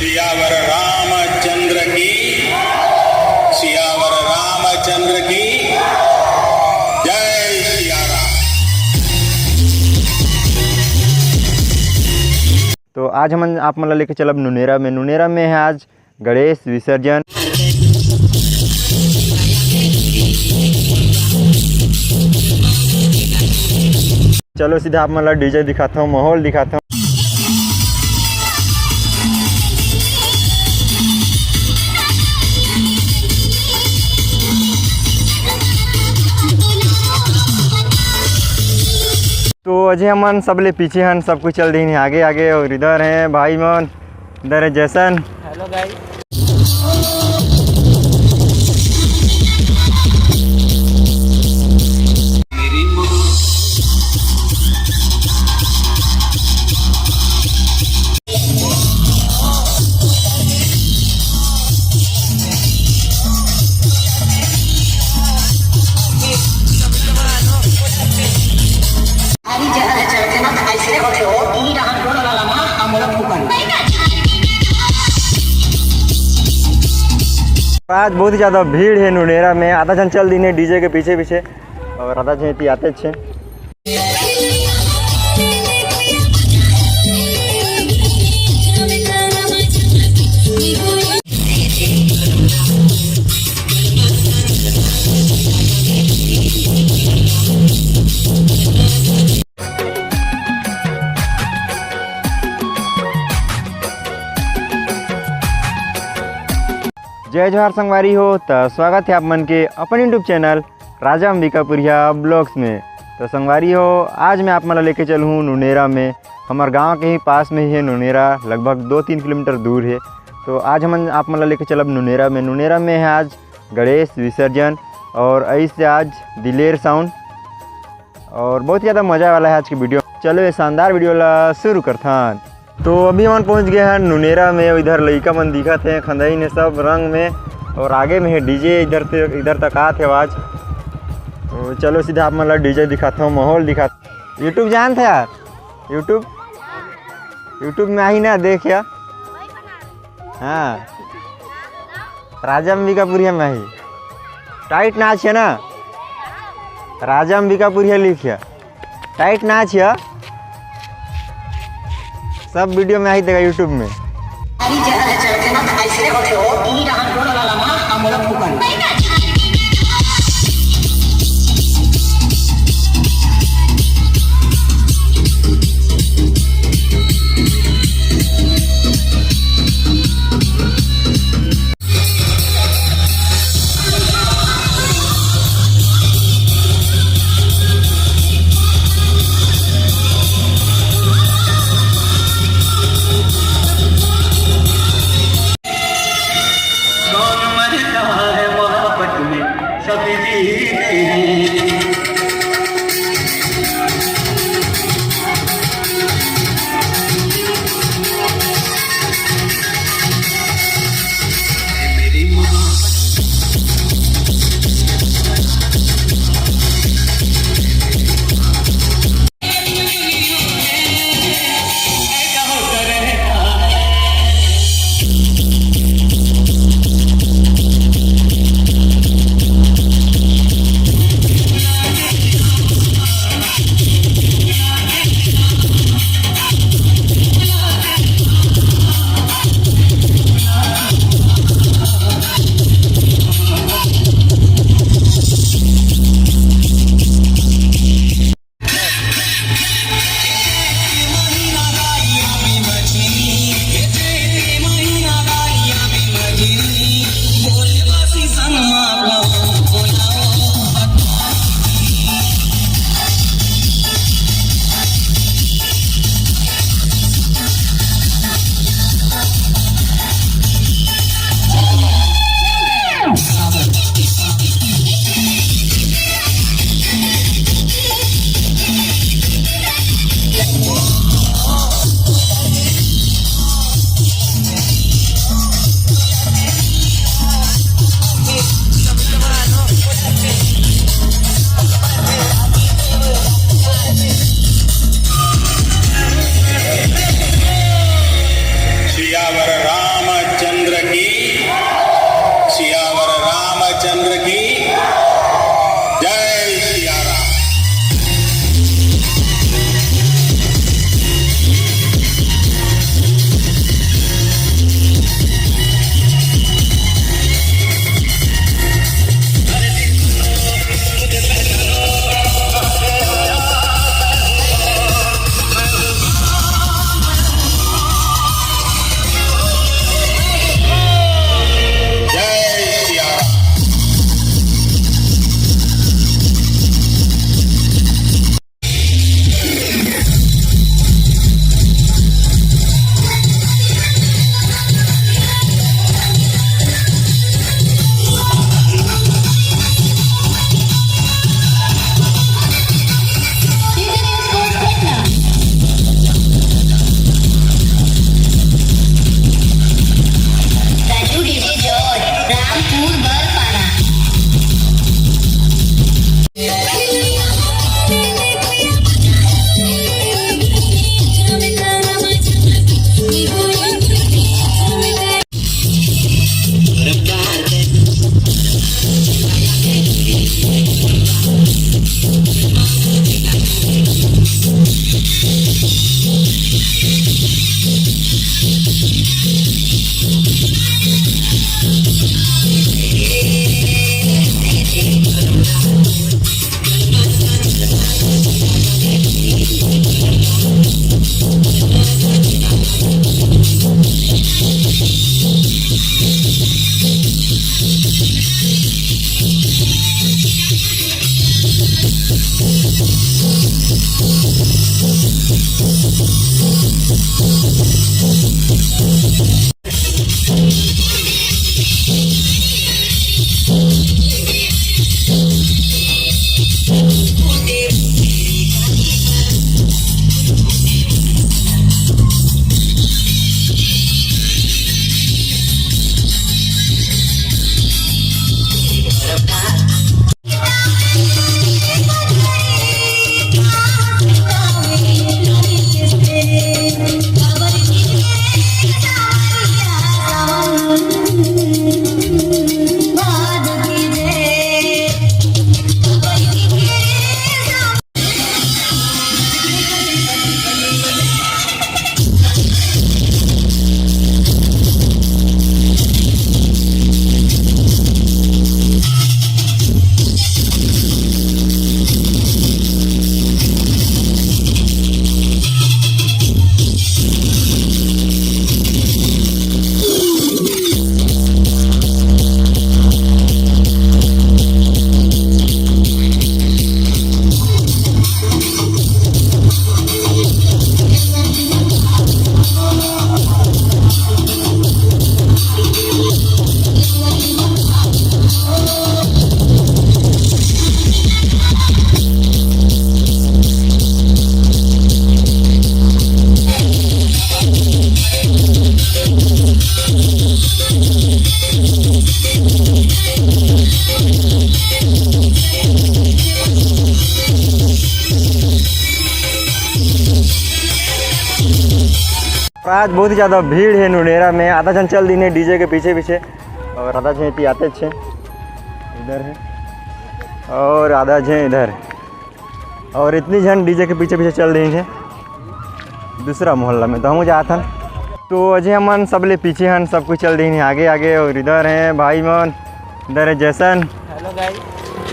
सियावर रामचंद्र की, सियावर रामचंद्र की जय सिया राम। तो आज हम आप मतलब लेके चलब नुनेरा में। नुनेरा में है आज गणेश विसर्जन। चलो सीधा आप मतलब डीजे दिखाता हूँ, माहौल दिखाता हूँ। तो अजय मन सबले पीछे हन, सब कुछ चल रही आगे आगे। और इधर हैं भाई मन, इधर है जैसन। Hello guys. आज बहुत ही ज़्यादा भीड़ है नुनेरा में। आधा जन चल दी डीजे के पीछे पीछे और आधा जन आते छे। जय जोहार संगवारी हो। तो स्वागत है आप मन के अपन यूट्यूब चैनल राजा अंबिकापुरिया ब्लॉग्स में। तो संगवारी हो, आज मैं आप मन लेके चल हूँ नुनेरा में। हमारे गांव के ही पास में ही है नुनेरा, लगभग 2-3 किलोमीटर दूर है। तो आज हम आप मन लेके चलब नुनेरा में। नुनेरा में है आज गणेश विसर्जन और ऐसे आज दिलेर साउंड और बहुत ज़्यादा मज़ा वाला है आज की वीडियो। चलो ये शानदार वीडियो ला शुरू करथन। तो अभी हम पहुंच गए हैं नुनेरा में। इधर लड़का मन दिखत हैं, खंदई ने सब रंग में, और आगे में है डीजे। इधर तक आते है आवाज़। तो चलो सीधा आप मतलब डीजे दिखाता हूँ, माहौल दिखाता। यूट्यूब जानते यार? यूट्यूब में आई ना देख या। हाँ, राजा अंबिकापुरिया में आई। टाइट नाच है ना, राजा अंबिकापुरिया लिखिया। टाइट नाच है, सब वीडियो में आई देगा यूट्यूब में। आज बहुत ही ज़्यादा भीड़ है नुनेरा में। आधा जन चल दी डीजे के पीछे पीछे और आधा जन आते छे इधर है और आधा जन इधर और इतनी जन डीजे के पीछे पीछे चल रही है दूसरा मोहल्ला में। तो हम जात हन तो अजय हमन सब ले पीछे हन, सब कुछ चल रही है आगे आगे। और इधर हैं भाई मन, इधर है जैसन। हेलो गाइस,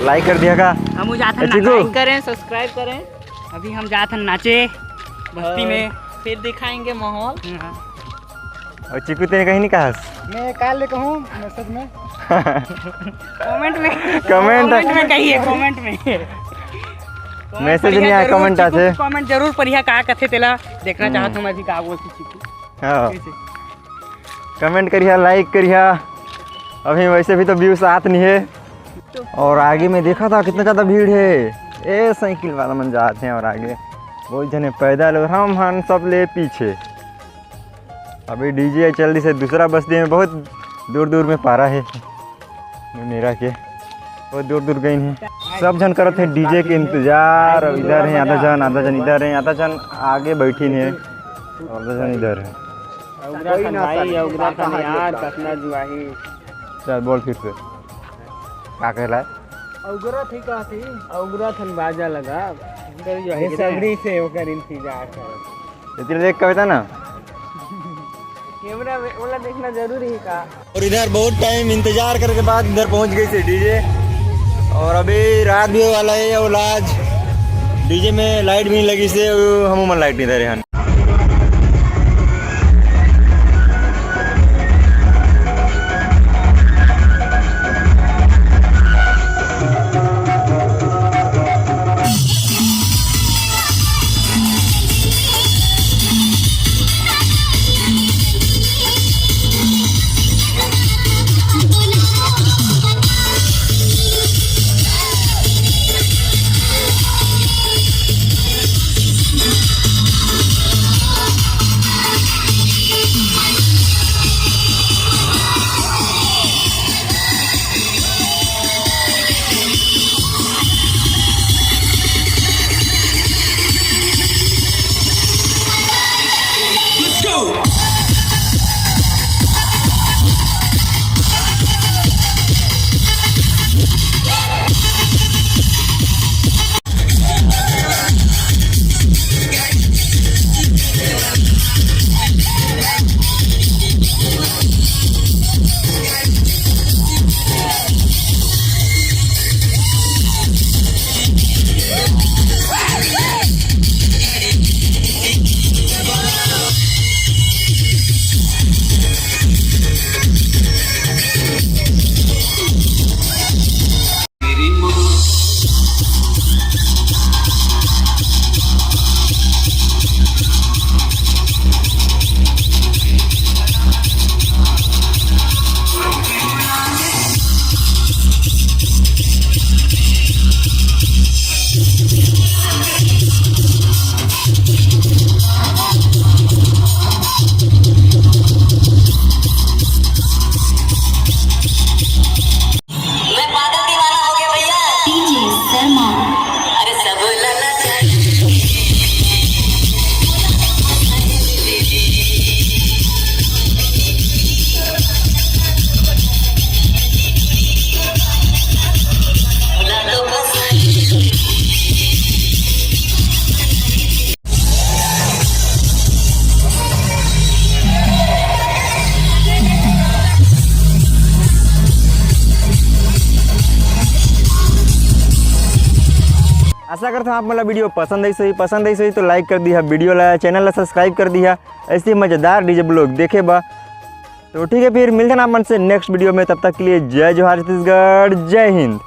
लाइक कर दिया का? हम जाते हैं लाइक करें, सब्सक्राइब करें। अभी हम जाते हैं नाचे बस्ती में, फिर दिखाएंगे माहौल। और चिकू तेने कहीं नहीं कहा? मैं काल ले कहूँ मैसेज में कमेंट में कहिए, कमेंट में मैसेज नहीं आया, कमेंट आते। कमेंट जरूर पढ़िया का कथे तेला देखना चाहत हूं मैं भी का बोलती चिकू। हाँ, कमेंट करिए, लाइक करिए। अभी वैसे भी तो व्यूज आत नहीं है। और आगे में देखा था कितना ज़्यादा भीड़ है। ए साइकिल वाला मन जाते हैं और आगे बहुत जने पैदल और हम सब ले पीछे। अभी डीजे चल रही से दूसरा बस्ती में बहुत दूर दूर में पारा है मेरा के, बहुत दूर दूर गई है। सब जन करत है डीजे के इंतजार। इधर है आधा जन इधर है, आधा जन आगे बैठी है और आधा जन इधर है। चल बोल फिर से क्या कहला? औगरा थी का थी औगरा थन बाजा लगा सगड़ी से ओकर इंतजार कर। इतने देख कहता ना कैमरा वाला देखना जरूरी है का। और इधर बहुत टाइम इंतजार करने के बाद इधर पहुंच गई से डीजे। और अभी रात भी होने वाला है और आज डीजे में लाइट भी नहीं लगी से हम लाइट नहीं दे रहे हैं। आशा करता हूँ आप मतलब वीडियो पसंद आई सही तो लाइक कर दिया, वीडियो ला चैनल ला सब्सक्राइब कर दिया। ऐसे मज़ेदार डीजे ब्लॉग देखे बा तो ठीक है, फिर मिलते हैं आप मन से नेक्स्ट वीडियो में। तब तक के लिए जय जोहार छत्तीसगढ़, जय हिंद।